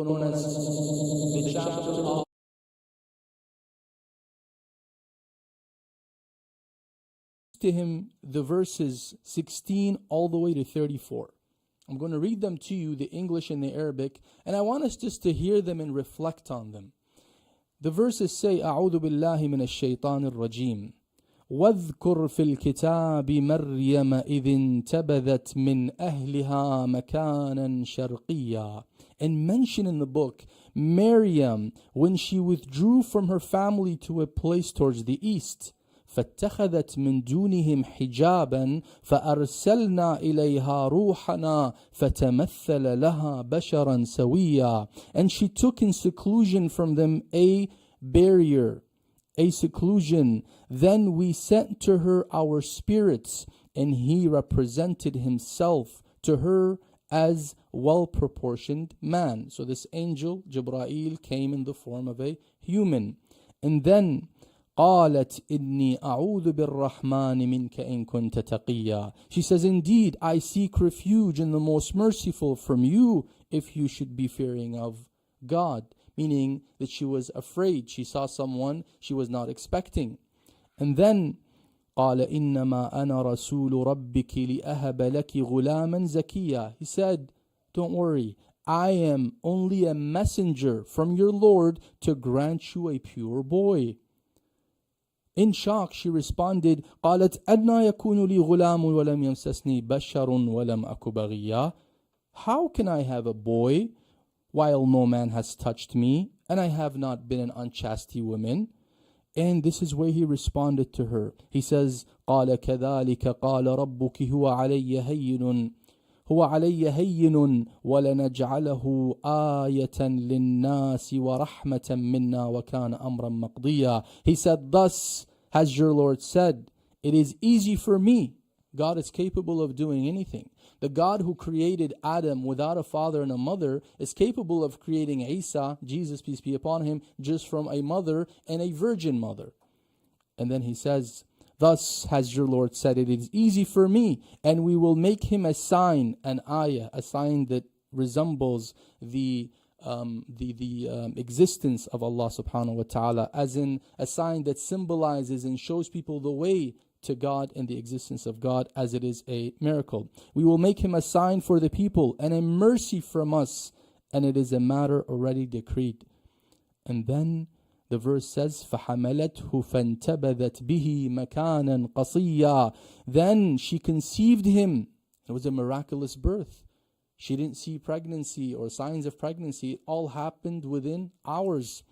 known as the chapter of to him the verses 16 all the way to 34. I'm going to read them to you, the English and the Arabic, and I want us just to hear them and reflect on them. The verses say, أعوذ بالله من الشيطان الرجيم واذكر في الكتاب مريم إذ انتبذت من أهلها مكانا شرقيا. And mention in the book Maryam when she withdrew from her family to a place towards the east. فاتخذت من دونهم حجابا فأرسلنا إليها روحنا فتمثل لها بشرا سويا. And she took in seclusion from them a barrier, a seclusion. Then we sent to her our spirits, and he represented himself to her as well-proportioned man. So this angel, Jibreel, came in the form of a human. And then قالت إني أعوذ بالرحمن منك إن كنت تقيا. She says, indeed, I seek refuge in the most merciful from you if you should be fearing of God. Meaning that she was afraid. She saw someone she was not expecting. And then قال إنما أنا رسول ربك لأهب لك غلاما زكيا. He said, don't worry, I am only a messenger from your Lord to grant you a pure boy. In shock, she responded, قالت أدنى يكون لي غلام ولم يمسسني بشر ولم أك بغيا. How can I have a boy while no man has touched me and I have not been an unchastity woman? And this is where he responded to her. He says, قال كذلك قال ربك هو علي هين ولنجعله آية للناس ورحمة منا وكان أمرا مقضيا. He said, thus has your Lord said, it is easy for me. God is capable of doing anything. The God who created Adam without a father and a mother is capable of creating Isa, Jesus, peace be upon him, just from a mother and a virgin mother. And then he says, thus has your Lord said, it is easy for me, and we will make him a sign, an ayah, a sign that resembles the existence of Allah subhanahu wa ta'ala, as in a sign that symbolizes and shows people the way to God and the existence of God, as it is a miracle. We will make him a sign for the people and a mercy from us, and it is a matter already decreed. And then the verse says, فَحَمَلَتْهُ فَانْتَبَذَتْ بِهِ مَكَانًا قَصِيًّا. Then she conceived him. It was a miraculous birth. She didn't see pregnancy or signs of pregnancy. It all happened within hours.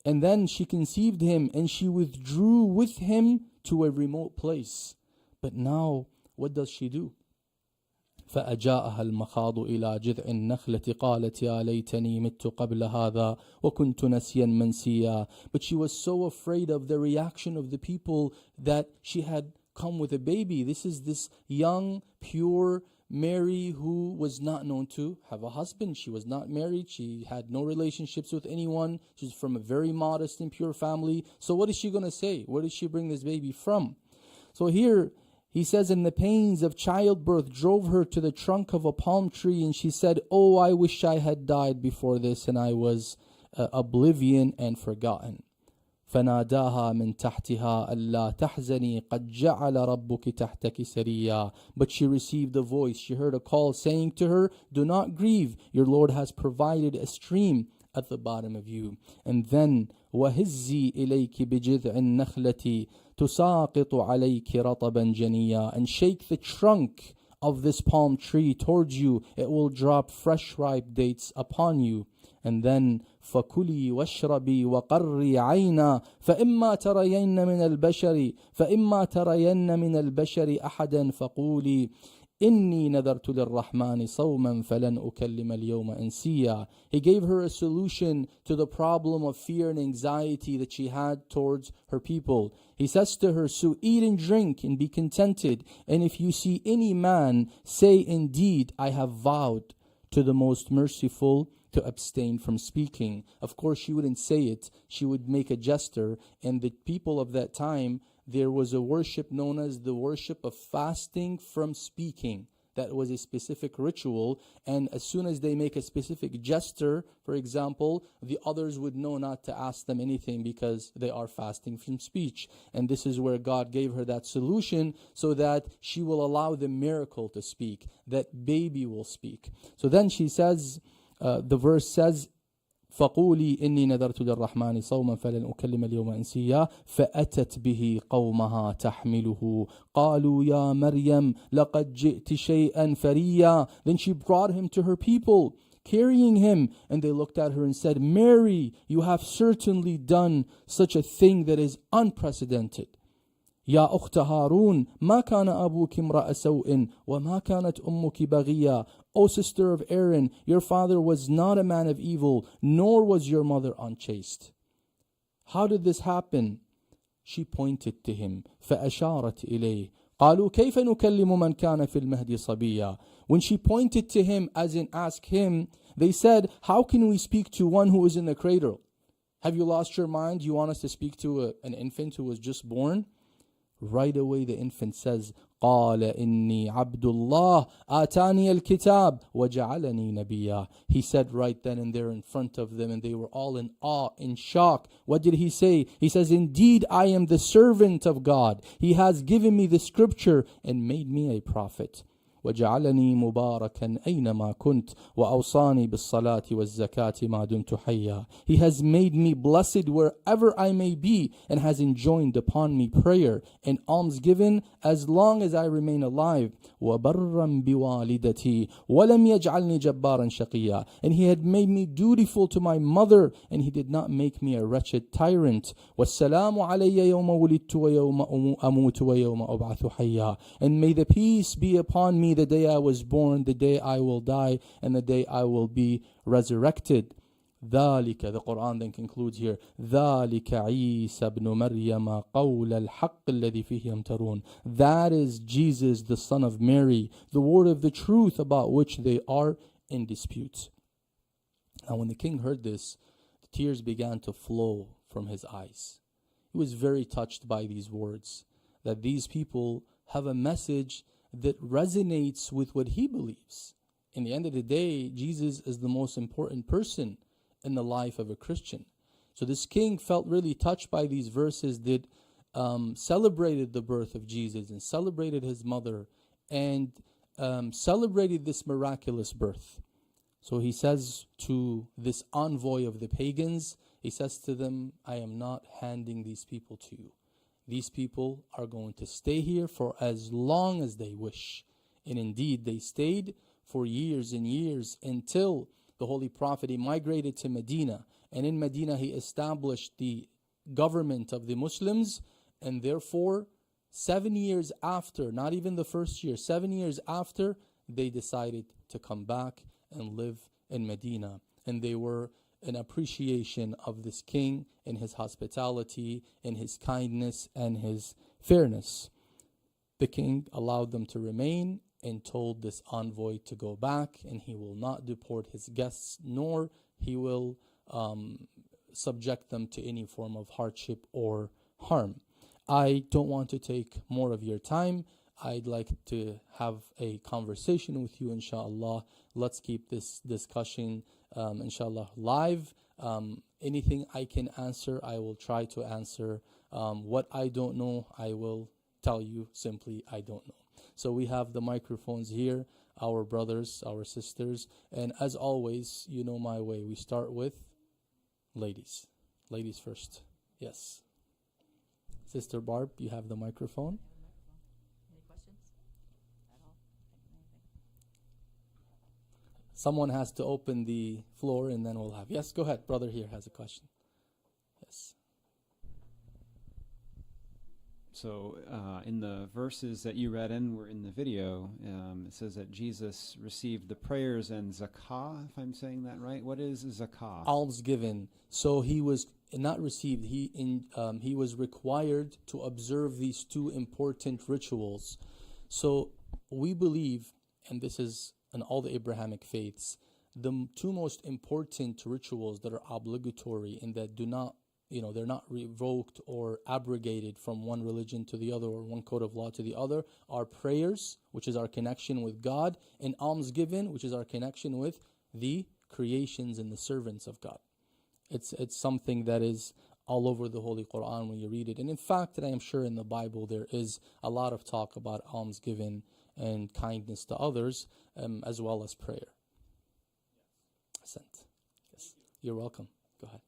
And then she conceived him, and she withdrew with him to a remote place. But now, what does she do? فأجاءها المخاض إلى جذع النخلة قالت يا ليتني مت قبل هذا وكنت نسيا منسيا. But she was so afraid of the reaction of the people that she had come with a baby. This is this young, pure Mary who was not known to have a husband. She was not married. She had no relationships with anyone. She's from a very modest and pure family. So what is she going to say? Where did she bring this baby from? So here he says, and the pains of childbirth drove her to the trunk of a palm tree, and she said, oh, I wish I had died before this and I was oblivion and forgotten. فناداها من تحتها ألا تحزني قد جعل ربك تحتك سريا. But she received a voice. She heard a call saying to her, do not grieve. Your Lord has provided a stream at the bottom of you. And then وهزي إليك بجذع النخلة تساقط عليك رطبا جنيا. And shake the trunk of this palm tree towards you. It will drop fresh ripe dates upon you. And then فكلي واشربي وقري عينا فإما ترين من البشر أحدا فقولي إني نذرت للرحمن صوما فلن أكلم اليوم إنسيا. He gave her a solution to the problem of fear and anxiety that she had towards her people. He says to her, so eat and drink and be contented, and if you see any man, say indeed I have vowed to the most merciful to abstain from speaking. Of course, she wouldn't say it. She would make a gesture. And the people of that time, there was a worship known as the worship of fasting from speaking. that was a specific ritual, and as soon as they make a specific gesture, for example, the others would know not to ask them anything because they are fasting from speech. And this is where God gave her that solution so that she will allow the miracle to speak, that baby will speak. So then she says, the verse says, فقولي إني نذرت للرحمن صوما فلن أكلم اليوم إنسيا فأتت به قومها تحمله قالوا يا مريم لقد جئت شيئا فريا. Then she brought him to her people, carrying him, and they looked at her and said, Mary, you have certainly done such a thing that is unprecedented. يا أخت هارون ما كان أبوك امرأ سوء وما كانت أمك بغيا. O sister of Aaron, your father was not a man of evil, nor was your mother unchaste. How did this happen? She pointed to him. فأشارت إليه. قالوا كيف نكلم من كان في المهد صبيا. When she pointed to him, as in ask him, they said, how can we speak to one who is in the cradle? Have you lost your mind? You want us to speak to an infant who was just born? Right away the infant says, قال إني عبد الله آتاني الكتاب وجعلني نبيا. He said right then and there in front of them, and they were all in awe, in shock. What did he say? He says, indeed I am the servant of God. He has given me the scripture and made me a prophet. وجعلني مباركا أينما كنت وأوصاني بالصلاة والزكاة ما دمت حيا. He has made me blessed wherever I may be, and has enjoined upon me prayer and almsgiving as long as I remain alive. وبرا بوالدتي ولم يجعلني جبارا شقيا. And he had made me dutiful to my mother, and he did not make me a wretched tyrant. والسلام علي يوم ولدت ويوم أموت ويوم أبعث حيا. And may the peace be upon me the day I was born, the day I will die, and the day I will be resurrected. ذلك, the Quran then concludes here, ذلك عيسى ابن مريم قول الحق الذي فيه يمترون. That is Jesus, the son of Mary, the word of the truth about which they are in dispute. Now when the king heard this, the tears began to flow from his eyes. He was very touched by these words, that these people have a message that resonates with what he believes. In the end of the day, Jesus is the most important person in the life of a Christian. So this king felt really touched by these verses that celebrated the birth of Jesus and celebrated his mother and celebrated this miraculous birth. So he says to this envoy of the pagans, he says to them, I am not handing these people to you. These people are going to stay here for as long as they wish. And indeed, they stayed for years and years until the Holy Prophet, he migrated to Medina. And in Medina, he established the government of the Muslims. And therefore, 7 years after, not even the first year, 7 years after, they decided to come back and live in Medina. And they were an appreciation of this king and his hospitality and his kindness and his fairness. The king allowed them to remain and told this envoy to go back, and he will not deport his guests, nor he will subject them to any form of hardship or harm. I don't want to take more of your time. I'd like to have a conversation with you, inshallah. Let's keep this discussion inshallah live. Anything I can answer, I will try to answer. What I don't know, I will tell you simply I don't know. So we have the microphones here, our brothers, our sisters, and as always, you know my way. We start with ladies. Ladies first. Yes. Sister Barb, you have the microphone. Any questions at all? Someone has to open the floor and then we'll have. Yes, go ahead. Brother here has a question. Yes. So in the verses that you read and were in the video, it says that Jesus received the prayers and zakah, if I'm saying that right. What is zakah? Alms given. So he was not received. He was required to observe these two important rituals. So we believe, and this is in all the Abrahamic faiths, the two most important rituals that are obligatory and that do not they're not revoked or abrogated from one religion to the other or one code of law to the other, are prayers, which is our connection with God, and almsgiving, which is our connection with the creations and the servants of God. It's something that is all over the Holy Quran when you read it. And in fact, I am sure in the Bible there is a lot of talk about almsgiving and kindness to others, as well as prayer. Yes. You're welcome. Go ahead.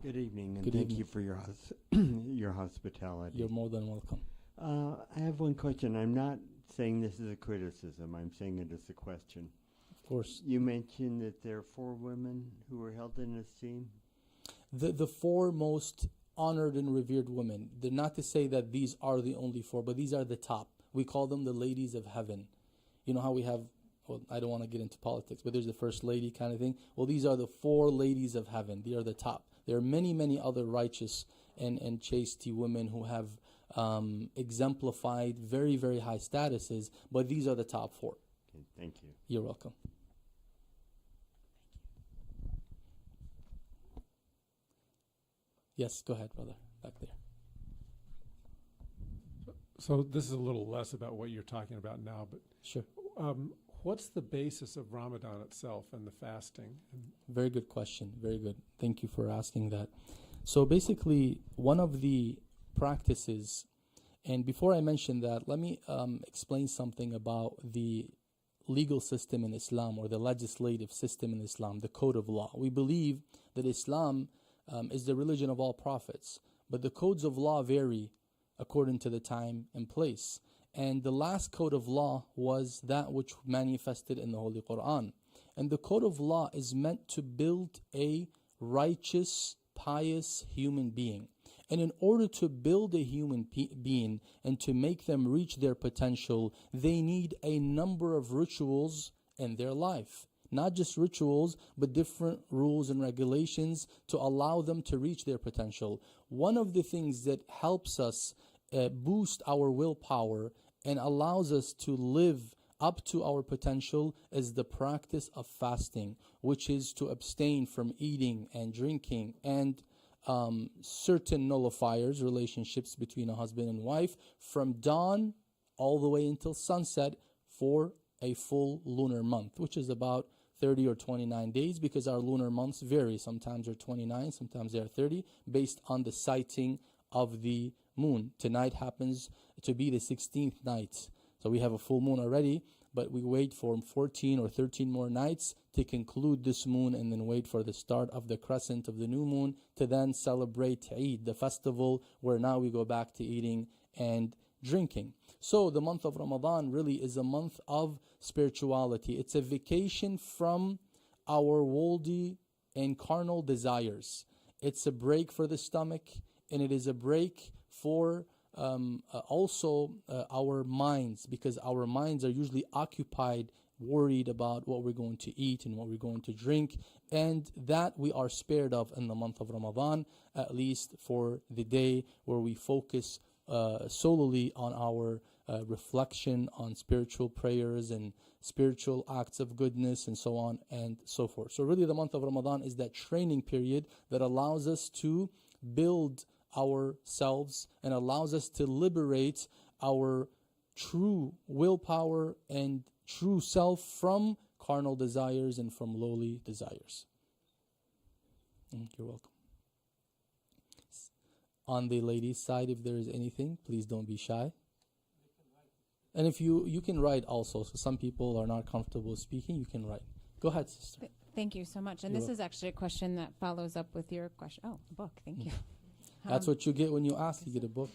Good evening, and Good thank evening. you for your your hospitality. You're more than welcome. I have one question. I'm not saying this is a criticism. I'm saying it is a question. Of course. You mentioned that there are 4 women who were held in esteem. The 4 most honored and revered women. They're not to say that these are the only 4, but these are the top. We call them the ladies of heaven. You know how we have, well, I don't want to get into politics, but there's the first lady kind of thing. Well, these are the 4 ladies of heaven. They are the top. There are many, many other righteous and chaste women who have exemplified very, very high statuses, but these are the top 4. Okay, thank you. You're welcome. Yes, go ahead, brother, back there. So this is a little less about what you're talking about now, but Sure. what's the basis of Ramadan itself and the fasting? Very good question. Very good. Thank you for asking that. So basically, one of the practices, and before I mention that, let me explain something about the legal system in Islam, or the legislative system in Islam, the code of law. We believe that Islam is the religion of all prophets, but the codes of law vary according to the time and place. And the last code of law was that which manifested in the Holy Quran. And the code of law is meant to build a righteous, pious human being. And in order to build a human being and to make them reach their potential, they need a number of rituals in their life. Not just rituals, but different rules and regulations to allow them to reach their potential. One of the things that helps us boost our willpower and allows us to live up to our potential is the practice of fasting, which is to abstain from eating and drinking and certain nullifiers, relationships between a husband and wife, from dawn all the way until sunset for a full lunar month, which is about 30 or 29 days, because our lunar months vary. Sometimes they're 29, sometimes they're 30, based on the sighting of the moon. Tonight happens to be the 16th night. So we have a full moon already, but we wait for 14 or 13 more nights to conclude this moon, and then wait for the start of the crescent of the new moon to then celebrate Eid, the festival, where now we go back to eating and drinking. So the month of Ramadan really is a month of spirituality. It's a vacation from our worldly and carnal desires. It's a break for the stomach, and it is a break for also our minds, because our minds are usually occupied, worried about what we're going to eat and what we're going to drink, and that we are spared of in the month of Ramadan, at least for the day where we focus solely on our reflection on spiritual prayers and spiritual acts of goodness and so on and so forth. So really the month of Ramadan is that training period that allows us to build ourselves and allows us to liberate our true willpower and true self from carnal desires and from lowly desires. You're welcome. On the ladies' side, if there is anything, please don't be shy. And if you can write also, so some people are not comfortable speaking, you can write. Go ahead, sister. Thank you so much. And You're this is actually a question that follows up with your question. Oh, a book. Thank you. That's what you get when you ask. You get a book.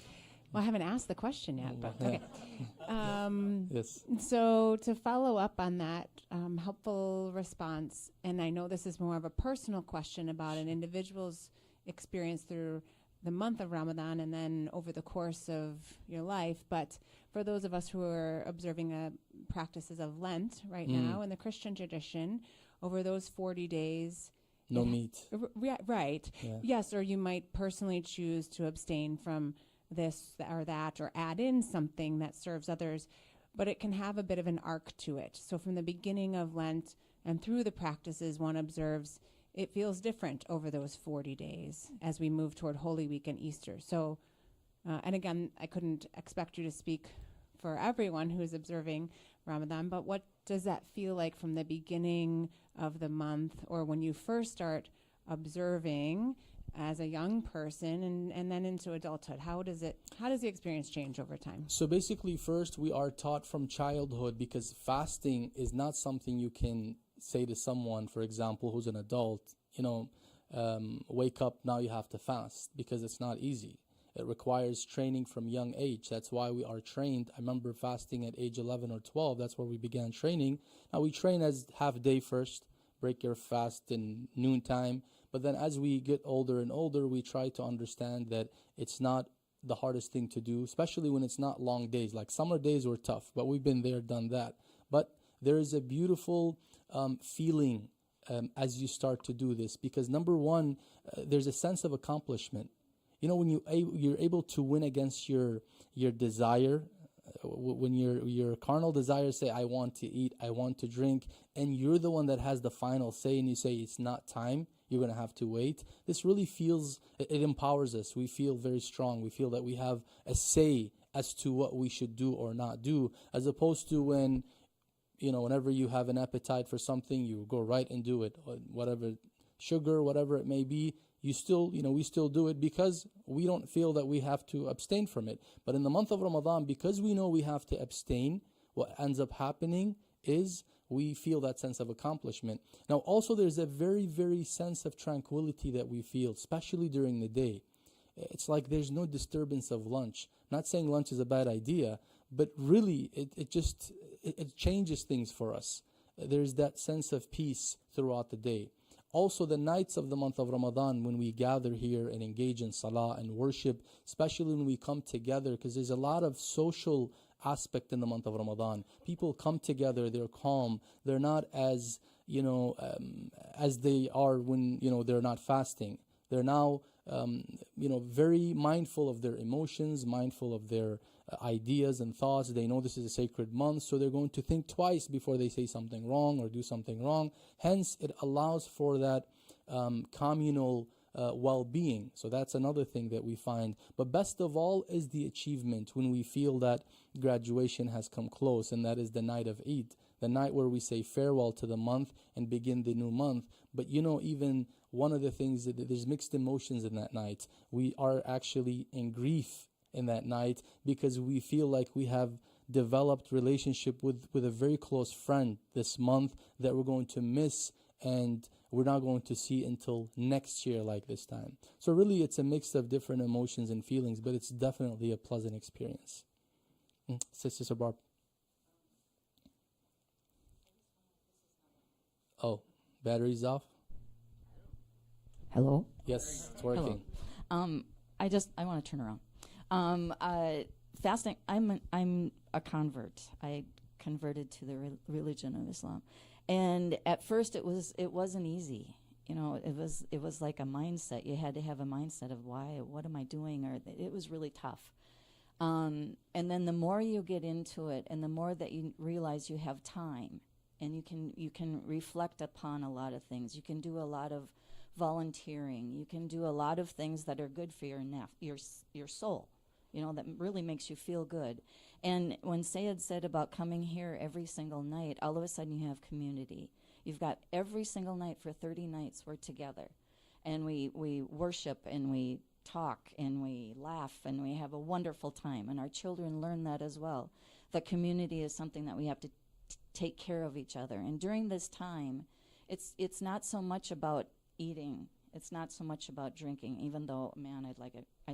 Well, I haven't asked the question yet, but okay. Yes. So to follow up on that helpful response, and I know this is more of a personal question about an individual's experience through the month of Ramadan and then over the course of your life, but for those of us who are observing practices of Lent right now in the Christian tradition, over those 40 days, no meat. Right. Yeah. Yes, or you might personally choose to abstain from this or that, or add in something that serves others, but it can have a bit of an arc to it. So from the beginning of Lent and through the practices one observes, it feels different over those 40 days as we move toward Holy Week and Easter. So, and again, I couldn't expect you to speak for everyone who is observing Ramadan, but what does that feel like from the beginning of the month, or when you first start observing as a young person and then into adulthood? How does the experience change over time? So basically, first, we are taught from childhood, because fasting is not something you can say to someone, for example, who's an adult, wake up, now you have to fast, because it's not easy. It requires training from young age. That's why we are trained. I remember fasting at age 11 or 12. That's where we began training. Now we train as half day first, break your fast in noontime. But then as we get older and older, we try to understand that it's not the hardest thing to do, especially when it's not long days. Like summer days were tough, but we've been there, done that. But there is a beautiful feeling as you start to do this, because number one, there's a sense of accomplishment. When you're able to win against your desire, when your carnal desires say, I want to eat, I want to drink, and you're the one that has the final say, and you say, it's not time, you're going to have to wait. This really feels, it empowers us. We feel very strong. We feel that we have a say as to what we should do or not do, as opposed to when, whenever you have an appetite for something, you go right and do it, whatever, sugar, whatever it may be. We still do it because we don't feel that we have to abstain from it. But in the month of Ramadan, because we know we have to abstain, what ends up happening is we feel that sense of accomplishment. Now, also there's a very, very sense of tranquility that we feel, especially during the day. It's like there's no disturbance of lunch. Not saying lunch is a bad idea, but really it changes things for us. There's that sense of peace throughout the day. Also, the nights of the month of Ramadan, when we gather here and engage in salah and worship, especially when we come together, because there's a lot of social aspect in the month of Ramadan. People come together, they're calm, they're not as they are when they're not fasting. They're now very mindful of their emotions, mindful of their ideas and thoughts. They know this is a sacred month, so they're going to think twice before they say something wrong or do something wrong. Hence, it allows for that communal well-being. So that's another thing that we find. But best of all is the achievement when we feel that graduation has come close, and that is the night of Eid, the night where we say farewell to the month and begin the new month. But even one of the things, that there's mixed emotions in that night. We are actually in grief in that night, because we feel like we have developed relationship with a very close friend this month that we're going to miss, and we're not going to see until next year like this time. So really it's a mix of different emotions and feelings, but it's definitely a pleasant experience. Sister Barb. Oh, battery's off? Hello? Yes, it's working. Hello. I want to turn around. Fasting, I'm a convert. I converted to the religion of Islam. And at first it wasn't easy. It was like a mindset. You had to have a mindset of what am I doing? Or it was really tough. And then the more you get into it, and the more that you realize you have time, and you can reflect upon a lot of things. You can do a lot of volunteering. You can do a lot of things that are good for your soul. That really makes you feel good. And when Sayyid said about coming here every single night, all of a sudden you have community. You've got every single night for 30 nights we're together. And we worship and we talk and we laugh and we have a wonderful time. And our children learn that as well. That community is something that we have to take care of each other. And during this time, it's not so much about eating. It's not so much about drinking, even though, man, I'd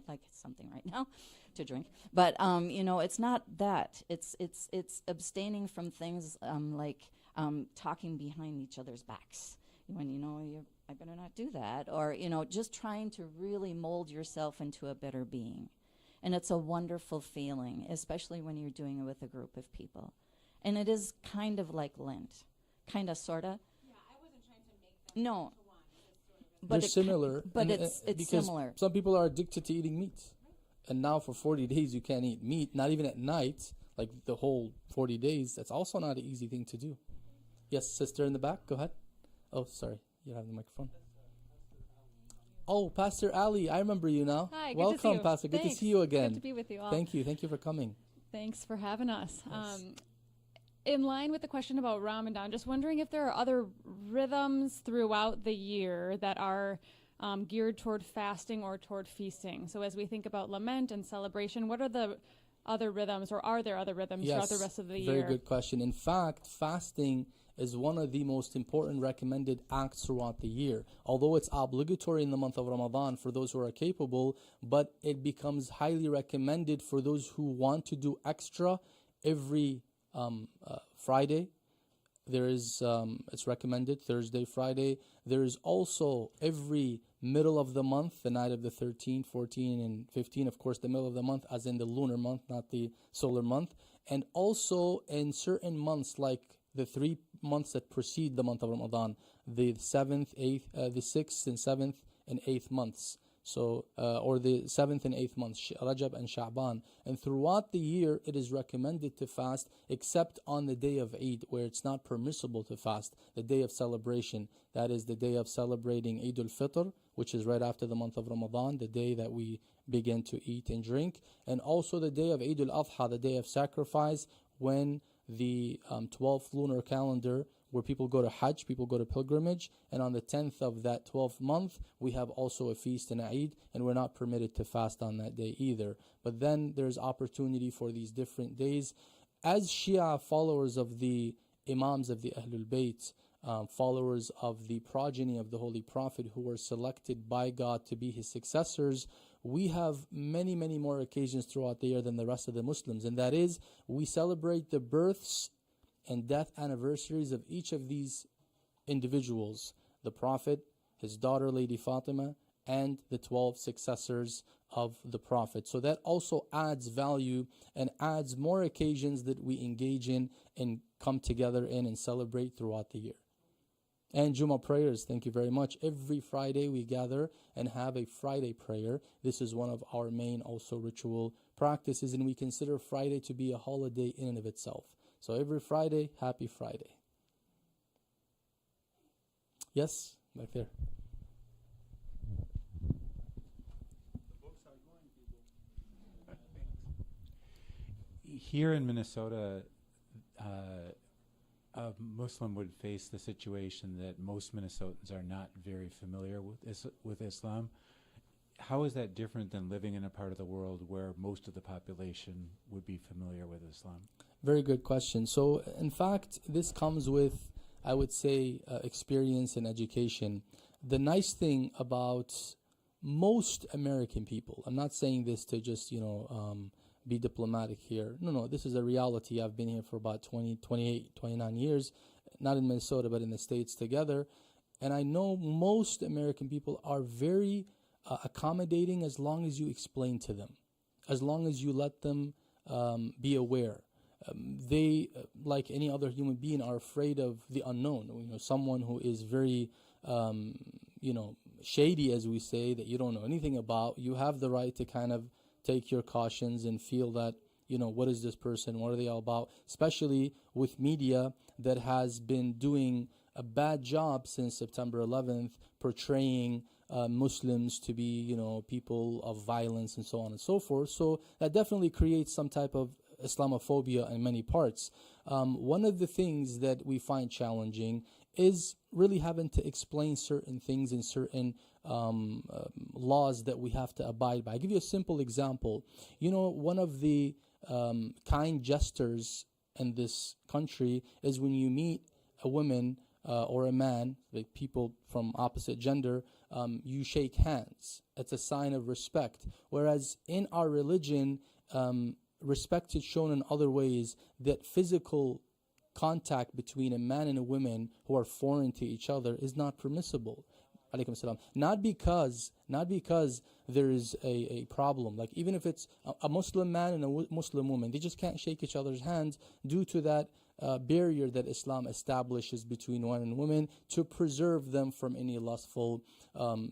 like something right now to drink. But it's not that. It's abstaining from things like talking behind each other's backs. When I better not do that, or just trying to really mold yourself into a better being. And it's a wonderful feeling, especially when you're doing it with a group of people. And it is kind of like Lent, kind of, sorta. Yeah, I wasn't trying to make them No. They're similar. But it's because similar. Some people are addicted to eating meat. And now for 40 days you can't eat meat, not even at night, like the whole 40 days. That's also not an easy thing to do. Yes, sister in the back, go ahead. Oh, sorry, you have the microphone. Oh, Pastor Ali, I remember you now. Hi, good to see Welcome, you. Pastor. Good to Thanks. see you again. Good to be with you all. Thank you. Thank you for coming. Thanks for having us. Yes. In line with the question about Ramadan, just wondering if there are other rhythms throughout the year that are geared toward fasting or toward feasting. So as we think about lament and celebration, what are the other rhythms, or are there other rhythms throughout the rest of the year? Very good question. In fact, fasting is one of the most important recommended acts throughout the year. Although it's obligatory in the month of Ramadan for those who are capable, but it becomes highly recommended for those who want to do extra every Friday. There is, it's recommended Thursday, Friday. There is also every middle of the month, the night of the 13th, 14, and 15. Of course, the middle of the month, as in the lunar month, not the solar month. And also in certain months, like the 3 months that precede the month of Ramadan, the 7th, 8th, the 6th and 7th and 8th months. So, or the 7th and 8th months, Rajab and Sha'ban. And throughout the year, it is recommended to fast, except on the day of Eid, where it's not permissible to fast, the day of celebration. That is the day of celebrating Eid al-Fitr, which is right after the month of Ramadan, the day that we begin to eat and drink. And also the day of Eid al-Adha, the day of sacrifice, when the 12th lunar calendar, where people go to Hajj, people go to pilgrimage, and on the 10th of that 12th month, we have also a feast and Eid, and we're not permitted to fast on that day either. But then there's opportunity for these different days. As Shia followers of the Imams of the Ahlul Bayt, followers of the progeny of the Holy Prophet who were selected by God to be his successors, we have many, many more occasions throughout the year than the rest of the Muslims. And that is, we celebrate the births and death anniversaries of each of these individuals, the Prophet, his daughter Lady Fatima, and the 12 successors of the Prophet. So that also adds value and adds more occasions that we engage in and come together in and celebrate throughout the year. And Jummah prayers, thank you very much. Every Friday we gather and have a Friday prayer. This is one of our main also ritual practices, and we consider Friday to be a holiday in and of itself. So every Friday, happy Friday. Yes, back there. Here in Minnesota, a Muslim would face the situation that most Minnesotans are not very familiar with Islam. How is that different than living in a part of the world where most of the population would be familiar with Islam? Very good question. So, in fact, this comes with, I would say, experience and education. The nice thing about most American people, I'm not saying this to just, be diplomatic here. No, this is a reality. I've been here for about 20, 28, 29 years, not in Minnesota, but in the States together. And I know most American people are very accommodating as long as you explain to them, as long as you let them be aware. They, like any other human being, are afraid of the unknown. Someone who is very, shady, as we say, that you don't know anything about. You have the right to kind of take your cautions and feel that, what is this person? What are they all about? Especially with media that has been doing a bad job since September 11th, portraying Muslims to be, people of violence and so on and so forth. So that definitely creates some type of Islamophobia in many parts. One of the things that we find challenging is really having to explain certain things and certain laws that we have to abide by. I'll give you a simple example. One of the kind gestures in this country is when you meet a woman or a man, like people from opposite gender, you shake hands. It's a sign of respect. Whereas in our religion, respect is shown in other ways, that physical contact between a man and a woman who are foreign to each other is not permissible. Alaikum salam. Not because there is a problem. Like even if it's a Muslim man and a Muslim woman, they just can't shake each other's hands due to that barrier that Islam establishes between one and women to preserve them from any lustful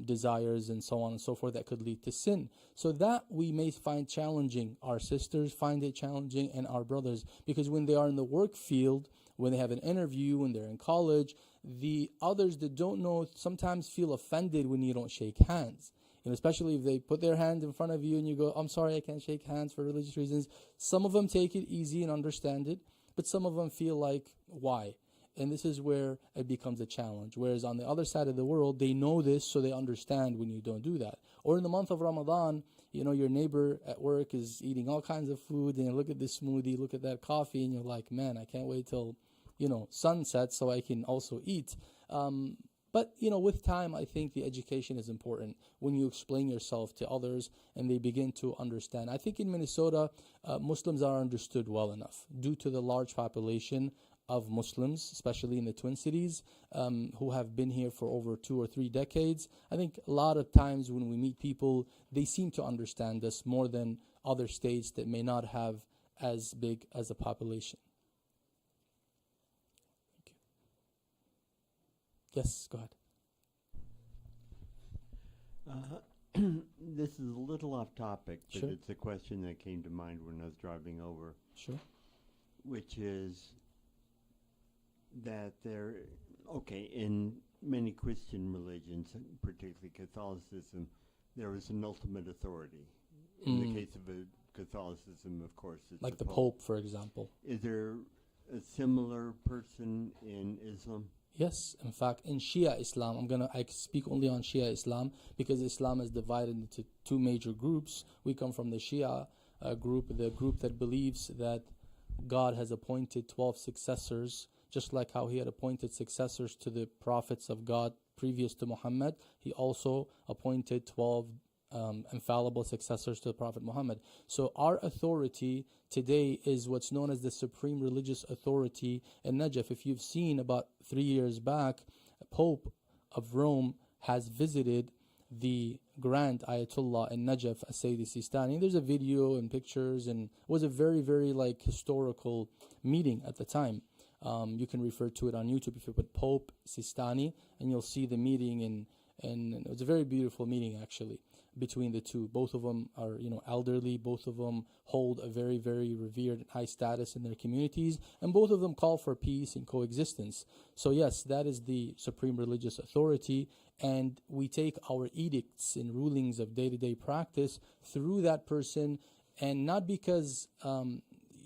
desires and so on and so forth that could lead to sin. So that we may find challenging. Our sisters find it challenging, and our brothers, because when they are in the work field, when they have an interview, when they're in college, the others that don't know sometimes feel offended when you don't shake hands. Especially if they put their hand in front of you and you go, I'm sorry, I can't shake hands for religious reasons. Some of them take it easy and understand it, but some of them feel like, why? And this is where it becomes a challenge. Whereas on the other side of the world, they know this, so they understand when you don't do that. Or in the month of Ramadan, your neighbor at work is eating all kinds of food, and you look at this smoothie, look at that coffee, and you're like, man, I can't wait till, sunset so I can also eat. But, with time, I think the education is important when you explain yourself to others and they begin to understand. I think in Minnesota, Muslims are understood well enough due to the large population of Muslims, especially in the Twin Cities, who have been here for over 2 or 3 decades. I think a lot of times when we meet people, they seem to understand us more than other states that may not have as big as a population. Yes, go ahead. This is a little off topic, but Sure. it's a question that came to mind when I was driving over, Sure. which is that in many Christian religions, particularly Catholicism, there is an ultimate authority. In the case of Catholicism, of course, it's Like the Pope, for example. Is there a similar person in Islam? Yes, in fact, in Shia Islam, I speak only on Shia Islam because Islam is divided into 2 major groups. We come from the Shia group, the group that believes that God has appointed 12 successors, just like how he had appointed successors to the prophets of God previous to Muhammad. He also appointed 12 infallible successors to the Prophet Muhammad. So our authority today is what's known as the Supreme Religious Authority in Najaf. If you've seen, about 3 years back, Pope of Rome has visited the Grand Ayatollah in Najaf, Sayyid Sistani. There's a video and pictures, and it was a very, very historical meeting at the time. You can refer to it on YouTube if you put Pope Sistani, and you'll see the meeting, and it was a very beautiful meeting actually between the two. Both of them are elderly, both of them hold a very, very revered and high status in their communities, and both of them call for peace and coexistence. So yes, that is the supreme religious authority, and we take our edicts and rulings of day-to-day practice through that person, and not because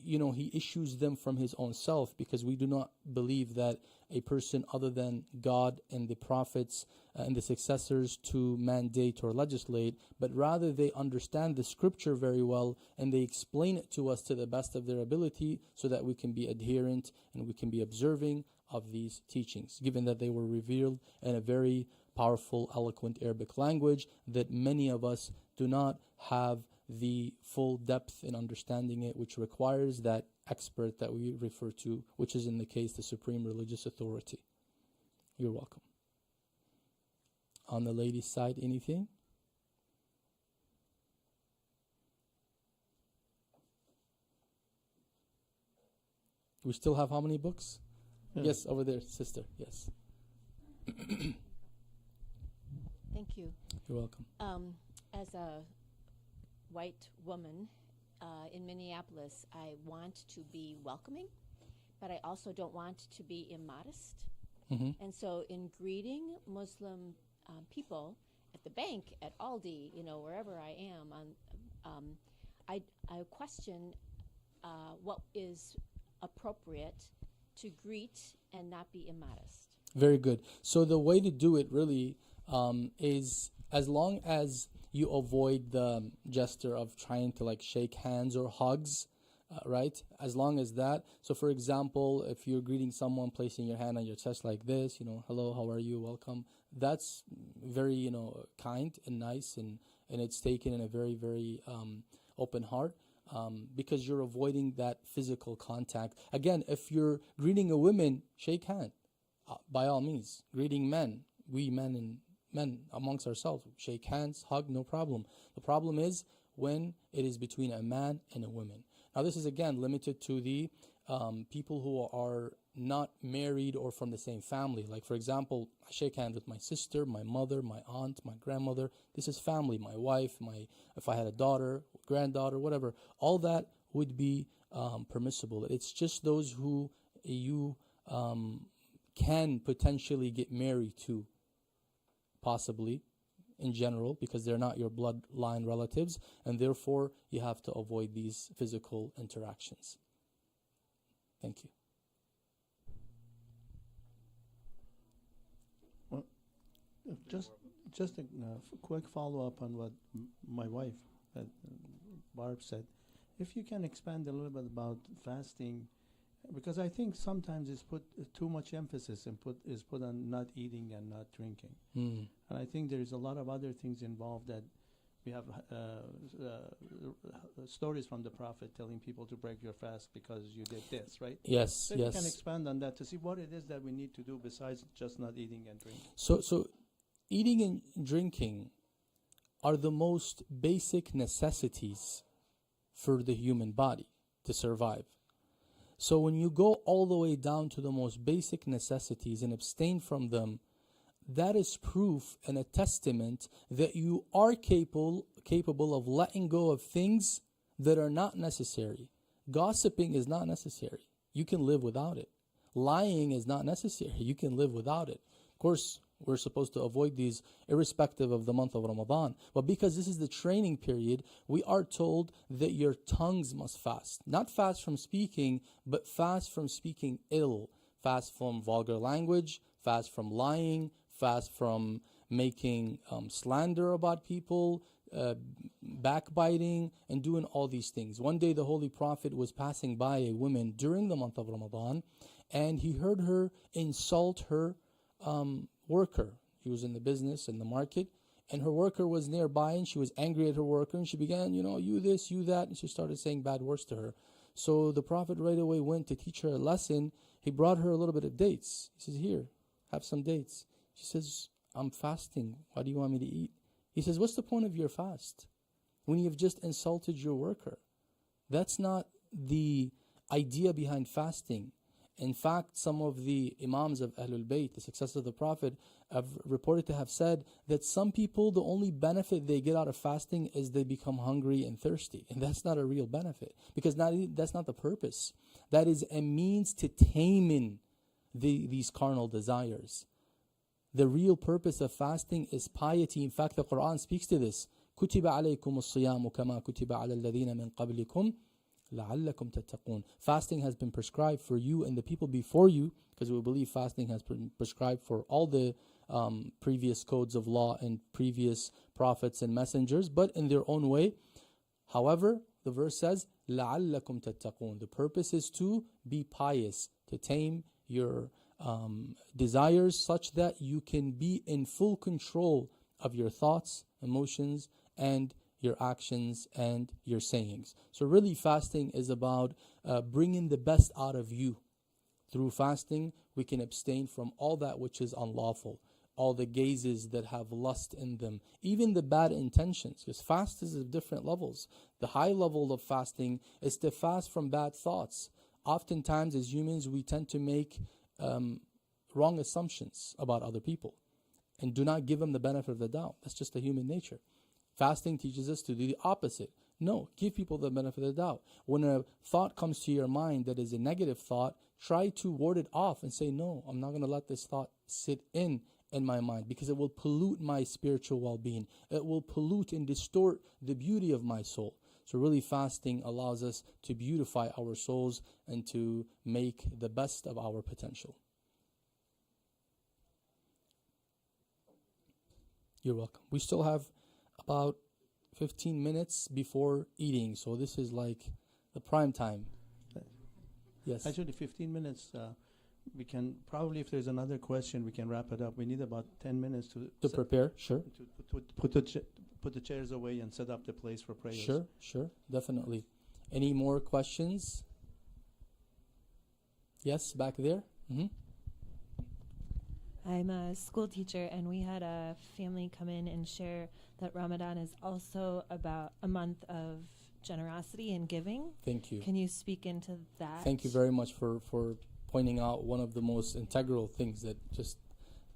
he issues them from his own self, because we do not believe that a person other than God and the prophets and the successors to mandate or legislate, but rather they understand the scripture very well and they explain it to us to the best of their ability so that we can be adherent and we can be observing of these teachings, given that they were revealed in a very powerful, eloquent Arabic language that many of us do not have the full depth in understanding it, which requires that expert that we refer to, which is in the case the Supreme Religious Authority. You're welcome. On the ladies' side, anything? We still have how many books? Yeah. Yes, over there, sister. Yes. Thank you. You're welcome. As a white woman in Minneapolis, I want to be welcoming, but I also don't want to be immodest. Mm-hmm. And so in greeting Muslim people at the bank, at Aldi, wherever I am, I question what is appropriate to greet and not be immodest. Very good. So the way to do it really is, as long as you avoid the gesture of trying to shake hands or hugs, right? As long as that. So for example, if you're greeting someone, placing your hand on your chest like this, hello, how are you, welcome. That's very, kind and nice, and it's taken in a very, very open heart. Because you're avoiding that physical contact. Again, if you're greeting a woman, shake hand, by all means. Greeting men, we men and men amongst ourselves. Shake hands, hug, no problem. The problem is when it is between a man and a woman. Now this is again limited to the people who are not married or from the same family. Like for example, I shake hands with my sister, my mother, my aunt, my grandmother. This is family. My wife, if I had a daughter, granddaughter, whatever, all that would be permissible. It's just those who you can potentially get married to, possibly, in general, because they're not your bloodline relatives, and therefore you have to avoid these physical interactions. Thank you. Well, just a quick follow-up on what my wife, Barb, said. If you can expand a little bit about fasting, because I think sometimes it's put too much emphasis and is put on not eating and not drinking, and I think there's a lot of other things involved that we have stories from the Prophet telling people to break your fast because you did this, right? Yes, so yes. You can expand on that to see what it is that we need to do besides just not eating and drinking. So eating and drinking are the most basic necessities for the human body to survive. So when you go all the way down to the most basic necessities and abstain from them, that is proof and a testament that you are capable of letting go of things that are not necessary. Gossiping is not necessary. You can live without it. Lying is not necessary. You can live without it. Of course, we're supposed to avoid these irrespective of the month of Ramadan. But because this is the training period, we are told that your tongues must fast. Not fast from speaking, but fast from speaking ill. Fast from vulgar language, fast from lying, fast from making slander about people, backbiting, and doing all these things. One day the Holy Prophet was passing by a woman during the month of Ramadan, and he heard her insult her worker. He was in the business, in the market, and her worker was nearby, and she was angry at her worker, and she began, you this, you that, and she started saying bad words to her. So the Prophet right away went to teach her a lesson. He brought her a little bit of dates. He says, here, have some dates. She says, I'm fasting. Why do you want me to eat? He says, what's the point of your fast when you've just insulted your worker? That's not the idea behind fasting. In fact, some of the Imams of Ahlul Bayt, the successors of the Prophet, have reported to have said that some people, the only benefit they get out of fasting is they become hungry and thirsty. And that's not a real benefit, because that's not the purpose. That is a means to tame these carnal desires. The real purpose of fasting is piety. In fact, the Quran speaks to this. كُتِبَ عَلَيْكُمُ الصِّيَامُ كَمَا كُتِبَ عَلَى الَّذِينَ مِنْ قَبْلِكُمْ لَعَلَّكُمْ تَتَّقُونَ. Fasting has been prescribed for you and the people before you, because we believe fasting has been prescribed for all the previous codes of law and previous prophets and messengers, but in their own way. However, the verse says, لَعَلَّكُمْ تَتَّقُونَ. The purpose is to be pious, to tame your desires such that you can be in full control of your thoughts, emotions, and your actions and your sayings. So really fasting is about bringing the best out of you. Through fasting, we can abstain from all that which is unlawful, all the gazes that have lust in them, even the bad intentions, because fast is of different levels. The high level of fasting is to fast from bad thoughts. Oftentimes as humans, we tend to make wrong assumptions about other people and do not give them the benefit of the doubt. That's just a human nature. Fasting teaches us to do the opposite. No, give people the benefit of the doubt. When a thought comes to your mind that is a negative thought, try to ward it off and say, no, I'm not going to let this thought sit in my mind, because it will pollute my spiritual well-being. It will pollute and distort the beauty of my soul. So really fasting allows us to beautify our souls and to make the best of our potential. You're welcome. We still have about 15 minutes before eating, so this is like the prime time. Yes. Actually, 15 minutes, we can probably, if there's another question, we can wrap it up. We need about 10 minutes to prepare, sure. To put the chairs away and set up the place for prayers. Sure, definitely. Any more questions? Yes, back there. I'm a school teacher, and we had a family come in and share that Ramadan is also about a month of generosity and giving. Thank you. Can you speak into that? Thank you very much for pointing out one of the most integral things that just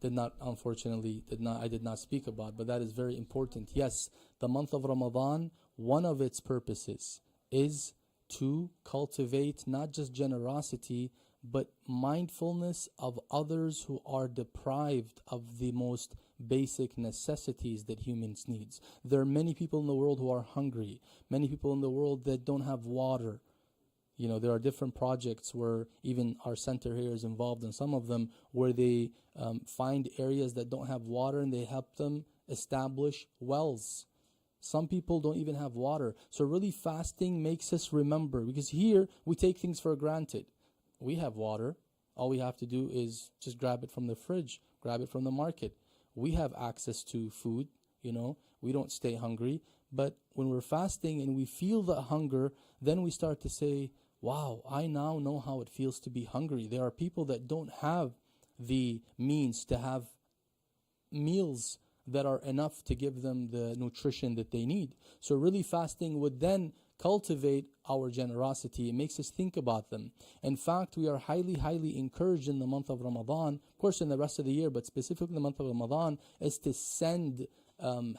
I did not speak about, but that is very important. Yes, the month of Ramadan, one of its purposes is to cultivate not just generosity, but mindfulness of others who are deprived of the most basic necessities that humans needs. There are many people in the world who are hungry, many people in the world that don't have water. You know, there are different projects where even our center here is involved in some of them, where they find areas that don't have water and they help them establish wells. Some people don't even have water. So really fasting makes us remember, because here we take things for granted. We have water. All we have to do is just grab it from the fridge, grab it from the market. We have access to food, you know. We don't stay hungry. But when we're fasting and we feel the hunger, then we start to say, wow, I now know how it feels to be hungry. There are people that don't have the means to have meals that are enough to give them the nutrition that they need. So really fasting would then cultivate our generosity. It makes us think about them. In fact, we are highly, highly encouraged in the month of Ramadan, of course in the rest of the year, but specifically in the month of Ramadan, is to send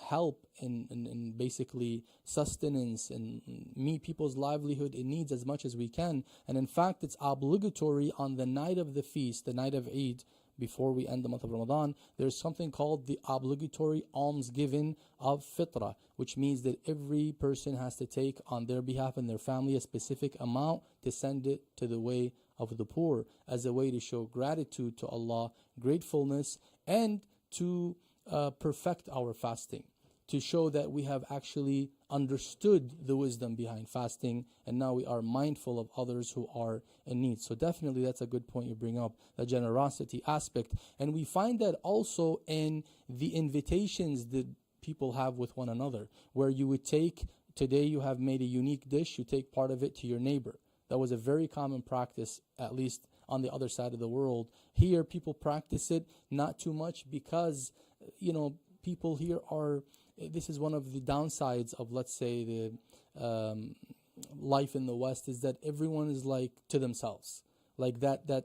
help and basically sustenance and meet people's livelihood and needs as much as we can. And in fact, it's obligatory on the night of the feast, the night of Eid, before we end the month of Ramadan, there's something called the obligatory almsgiving of fitrah, which means that every person has to take on their behalf and their family a specific amount to send it to the way of the poor, as a way to show gratitude to Allah, gratefulness, and to perfect our fasting, to show that we have actually understood the wisdom behind fasting, and now we are mindful of others who are in need. So definitely that's a good point you bring up, the generosity aspect. And we find that also in the invitations that people have with one another, where you would take, today you have made a unique dish, you take part of it to your neighbor. That was a very common practice, at least on the other side of the world. Here people practice it not too much because, you know, people here are, this is one of the downsides of, let's say, the life in the West, is that everyone is like to themselves. Like that.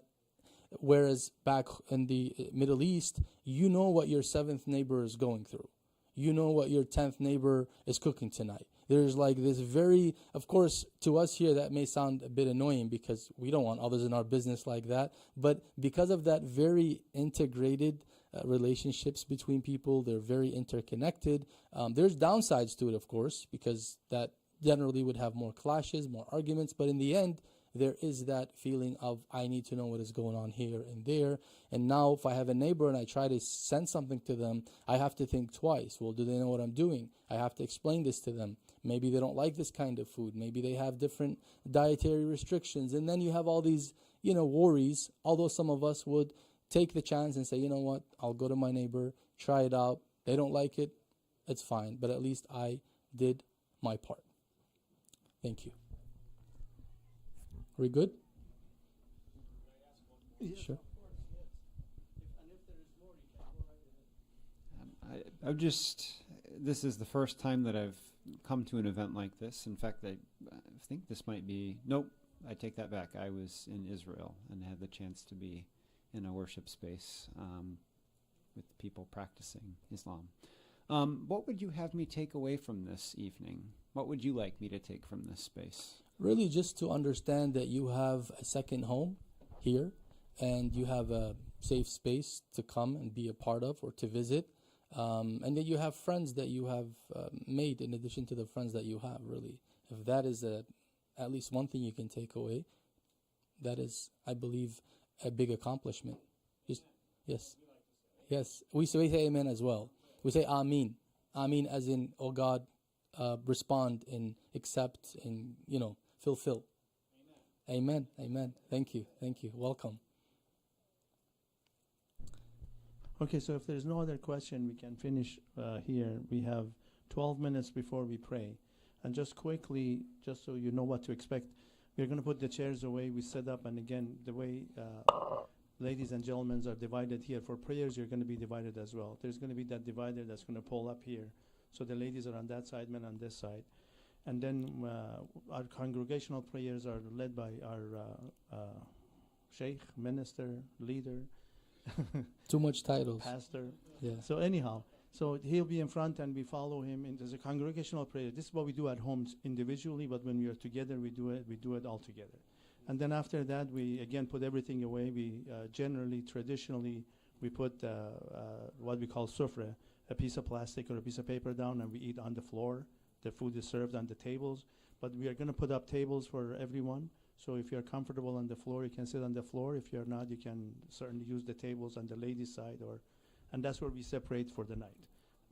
Whereas back in the Middle East, you know what your 7th neighbor is going through. You know what your 10th neighbor is cooking tonight. There's like this very, of course, to us here that may sound a bit annoying because we don't want others in our business like that. But because of that very integrated relationships between people, they're very interconnected. There's downsides to it, of course, because that generally would have more clashes, more arguments. But in the end, there is that feeling of, I need to know what is going on here and there. And now if I have a neighbor and I try to send something to them, I have to think twice. Well, do they know what I'm doing? I have to explain this to them. Maybe they don't like this kind of food. Maybe they have different dietary restrictions. And then you have all these, worries, although some of us would take the chance and say, you know what, I'll go to my neighbor, try it out. They don't like it, it's fine. But at least I did my part. Thank you. Are we good? Yes, Sure. This is the first time that I've come to an event like this. In fact, I think this might be, nope, I take that back. I was in Israel and had the chance to be in a worship space with people practicing Islam. What would you have me take away from this evening? What would you like me to take from this space? Really just to understand that you have a second home here and you have a safe space to come and be a part of or to visit, and that you have friends that you have made in addition to the friends that you have, really. If that is at least one thing you can take away, that is, I believe, a big accomplishment. Yes. Yes. We say amen as well. We say Ameen. Ameen as in, oh God, respond and accept and, fulfill. Amen. Amen. Thank you. Welcome. Okay, so if there's no other question, we can finish here. We have 12 minutes before we pray. And just quickly, just so you know what to expect, we're going to put the chairs away. We set up, and again, the way ladies and gentlemen are divided here. For prayers, you're going to be divided as well. There's going to be that divider that's going to pull up here. So the ladies are on that side, men on this side. And then our congregational prayers are led by our sheikh, minister, leader, Too much titles. pastor. Yeah. So anyhow, so he'll be in front and we follow him. And there's a congregational prayer. This is what we do at homes individually, but when we are together, we do it all together. And then after that, we again put everything away. We traditionally, we put what we call sufra, a piece of plastic or a piece of paper down, and we eat on the floor. The food is served on the tables. But we are going to put up tables for everyone. So if you're comfortable on the floor, you can sit on the floor. If you're not, you can certainly use the tables on the ladies' side, and that's where we separate for the night.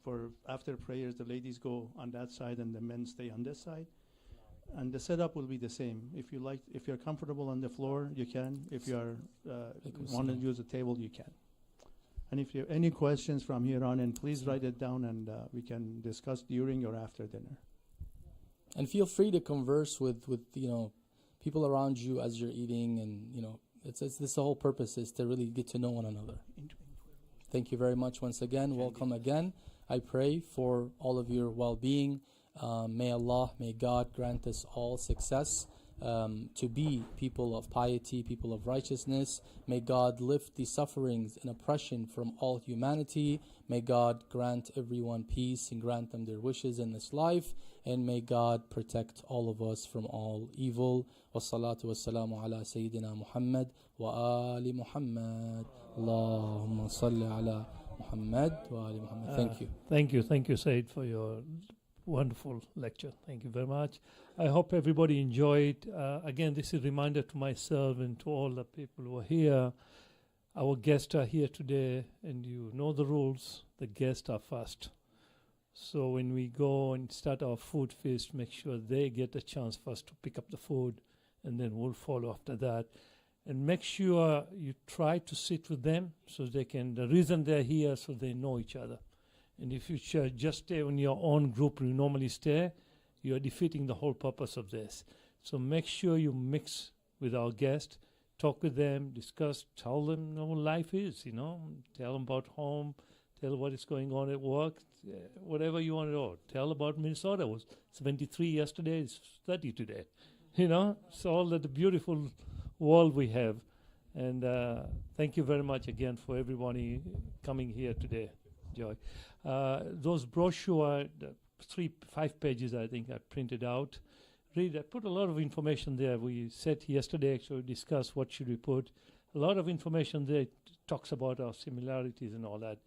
For after prayers, the ladies go on that side and the men stay on this side. And the setup will be the same. If you're comfortable on the floor, you can. If you want to use a table, you can. And if you have any questions from here on, and please write it down, and we can discuss during or after dinner. And feel free to converse with people around you as you're eating, and it's this the whole purpose is to really get to know one another. Thank you very much once again. Welcome again. I pray for all of your well-being. May God grant us all success to be people of piety, people of righteousness. May God lift the sufferings and oppression from all humanity. May God grant everyone peace and grant them their wishes in this life. And may God protect all of us from all evil. Wassalatu wassalamu ala Sayyidina Muhammad wa ali Muhammad. Allahumma salli ala Muhammad wa ali Muhammad. Thank you. Thank you, Sayyid, for your wonderful lecture. Thank you very much. I hope everybody enjoyed. Again, this is a reminder to myself and to all the people who are here. Our guests are here today, and you know the rules. The guests are first. So when we go and start our food feast, make sure they get a chance first to pick up the food, and then we'll follow after that. And make sure you try to sit with them so they can, the reason they're here, so they know each other. And if you just stay in your own group you normally stay, you are defeating the whole purpose of this. So make sure you mix with our guests, talk with them, discuss, tell them how life is, tell them about home, tell them what is going on at work, whatever you want to know. Tell about Minnesota. It was 73 yesterday, it's 30 today. It's all the beautiful world we have. And thank you very much again for everybody coming here today. Joy. Those brochure, 5 pages, I think I printed out. Read. I put a lot of information there. We said yesterday, actually discussed what should we put. A lot of information there talks about our similarities and all that.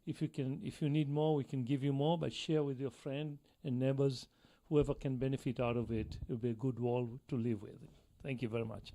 If you need more, we can give you more, but share with your friend and neighbors, whoever can benefit out of it. It will be a good world to live with. Thank you very much.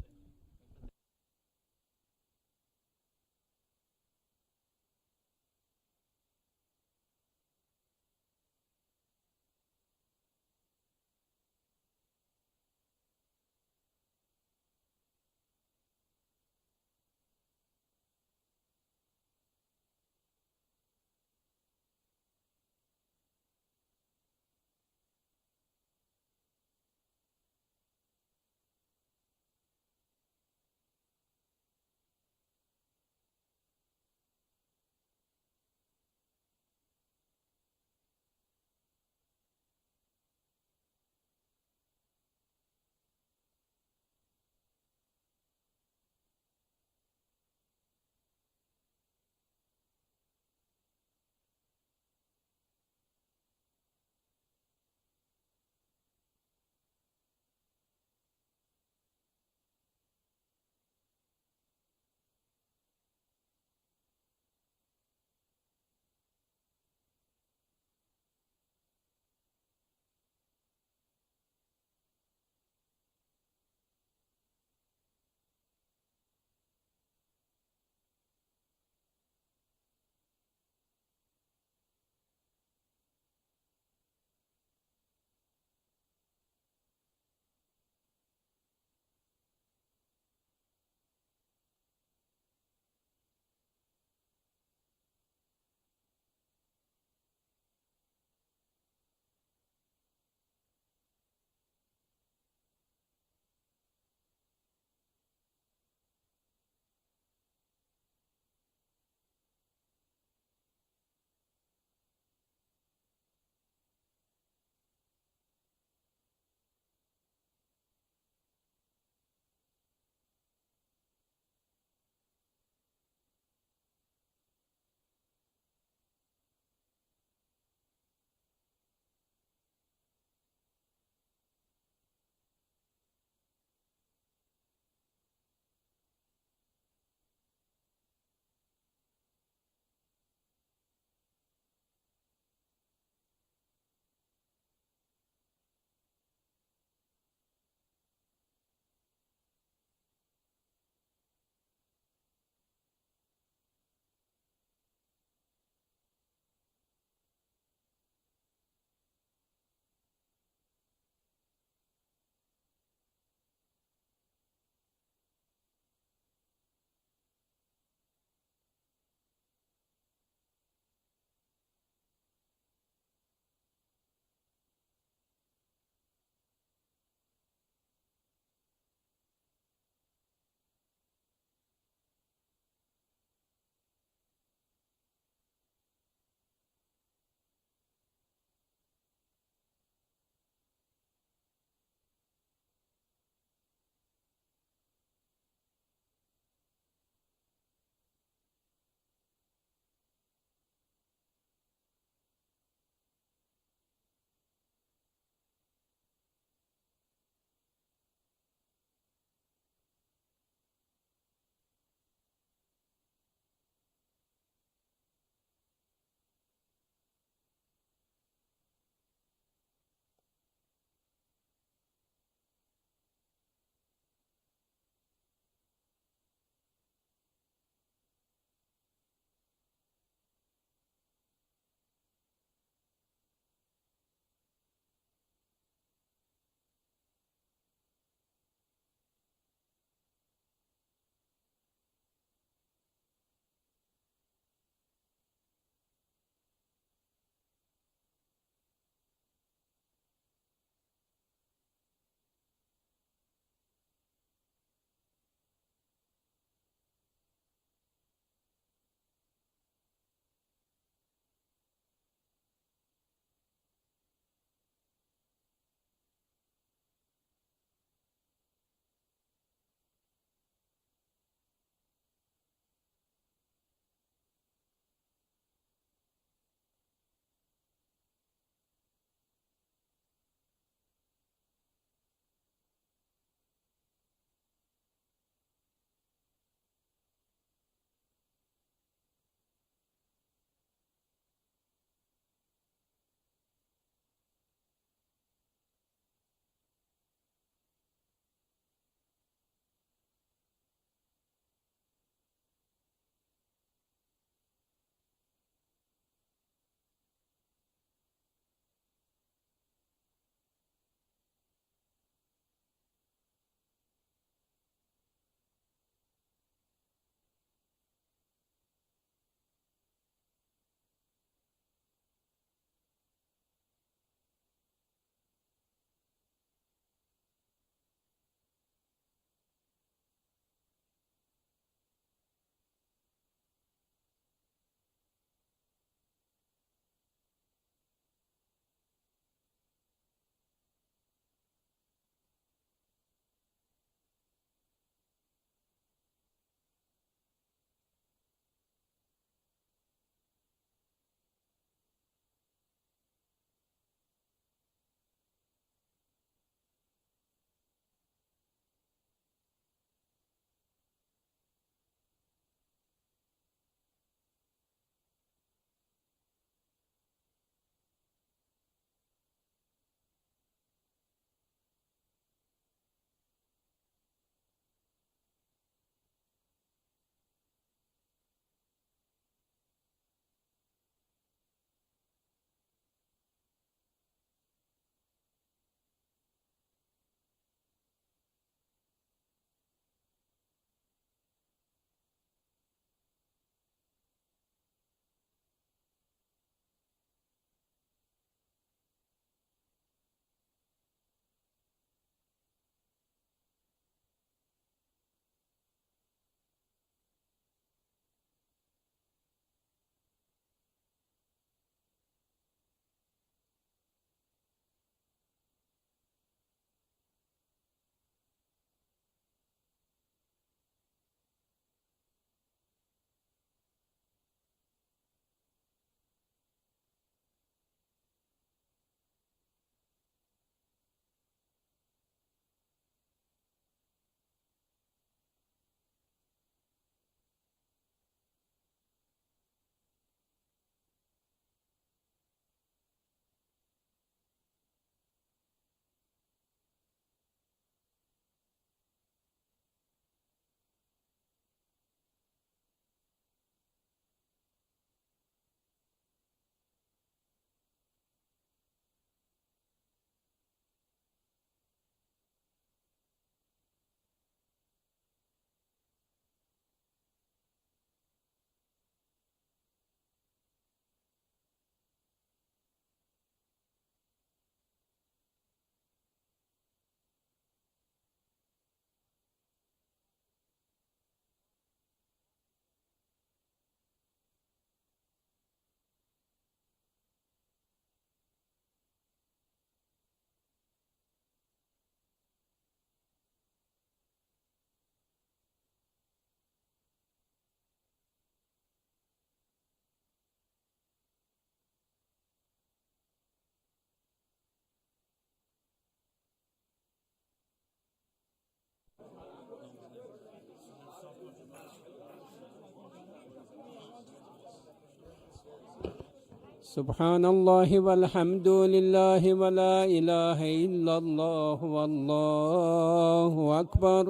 سبحان الله والحمد لله ولا إله إلا الله والله أكبر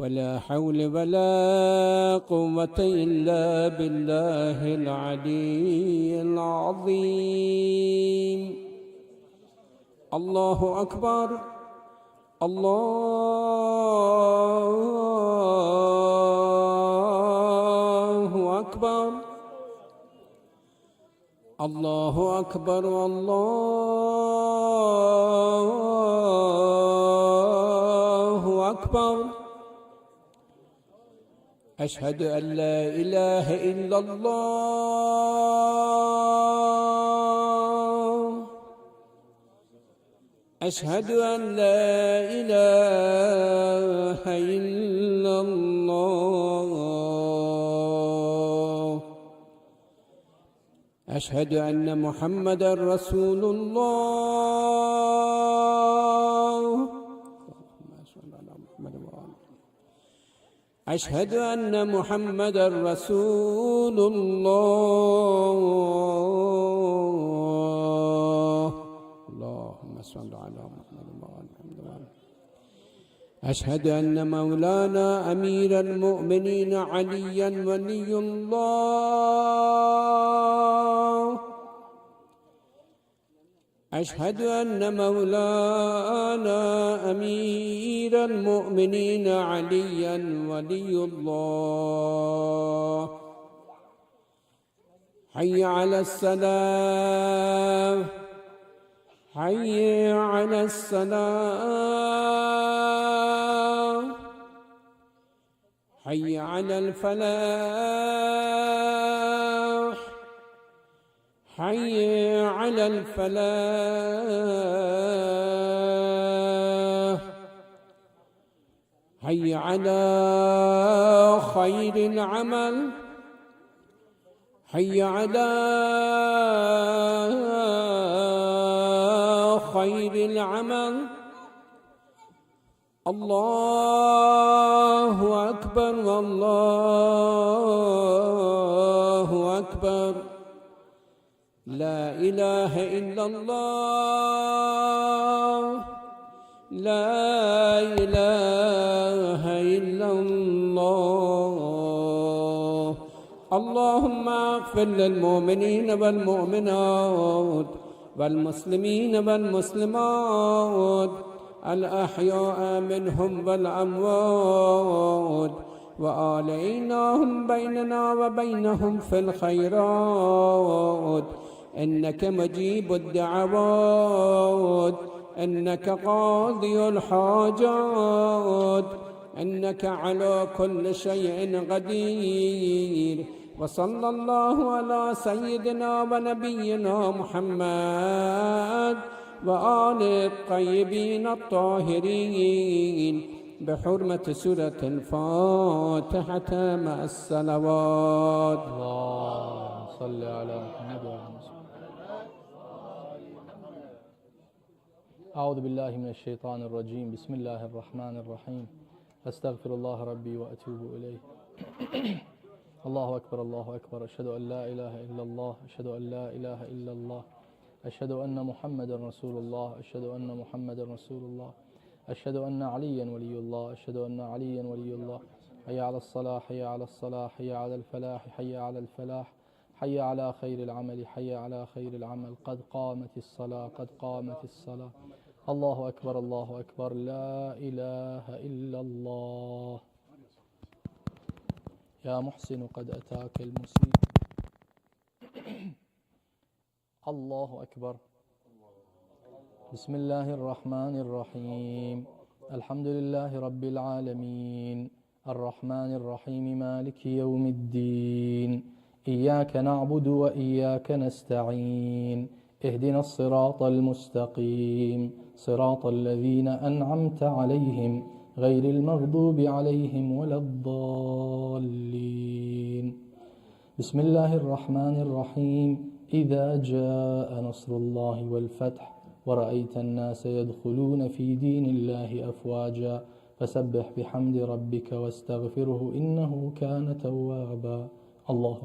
ولا حول ولا قوة إلا بالله العلي العظيم. الله أكبر الله أكبر الله أكبر الله أكبر. أشهد أن لا إله إلا الله. أشهد أن لا إله إلا الله. أشهد أن محمدا رسول الله. أشهد أن محمدا رسول الله. اللهم صل على محمد وعلى محمد. أشهد أن مولانا أمير المؤمنين عليا ولي الله. أشهد أن مولانا أمير المؤمنين عليا ولي الله. حي على السلام حي على السلام حي على الفلاح حي على الفلاح حي على خير العمل حي على خير العمل. الله أكبر والله أكبر. لا إله إلا الله. لا إله إلا الله. اللهم اغفر للمؤمنين والمؤمنات والمسلمين والمسلمات الأحياء منهم والأموات وآليناهم بيننا وبينهم في الخيرات إنك مجيب الدعوات إنك قاضي الحاجات إنك على كل شيء قدير. وصلى الله على سيدنا ونبينا محمد وآله الطيبين الطاهرين بحرمة سورة الفاتحة مع الصلوات. اللهم صل على محمد وعلى آله. أعوذ بالله من الشيطان الرجيم. بسم الله الرحمن الرحيم. أستغفر الله ربي وأتوب إليه. الله أكبر الله أكبر. أشهد أن لا إله إلا الله. أشهد أن لا إله إلا الله. أشهد أن محمدا رسول الله. أشهد أن محمدا رسول الله. أشهد أن عليا ولي الله. أشهد أن عليا ولي الله. حي على الصلاة حي على الصلاة حي على الفلاح حي على الفلاح حي على خير العمل حي على خير العمل. قد قامت الصلاة قد قامت الصلاة. الله أكبر الله أكبر. لا إله إلا الله. يا محسن قد أتاك المسيء. الله أكبر. بسم الله الرحمن الرحيم. الحمد لله رب العالمين الرحمن الرحيم مالك يوم الدين. إياك نعبد وإياك نستعين. اهدنا الصراط المستقيم صراط الذين أنعمت عليهم غير المغضوب عليهم ولا الضالين. بسم الله الرحمن الرحيم. إذا جاء نصر الله والفتح ورأيت الناس يدخلون في دين الله أفواجا فسبح بحمد ربك واستغفره إنه كان توابا. الله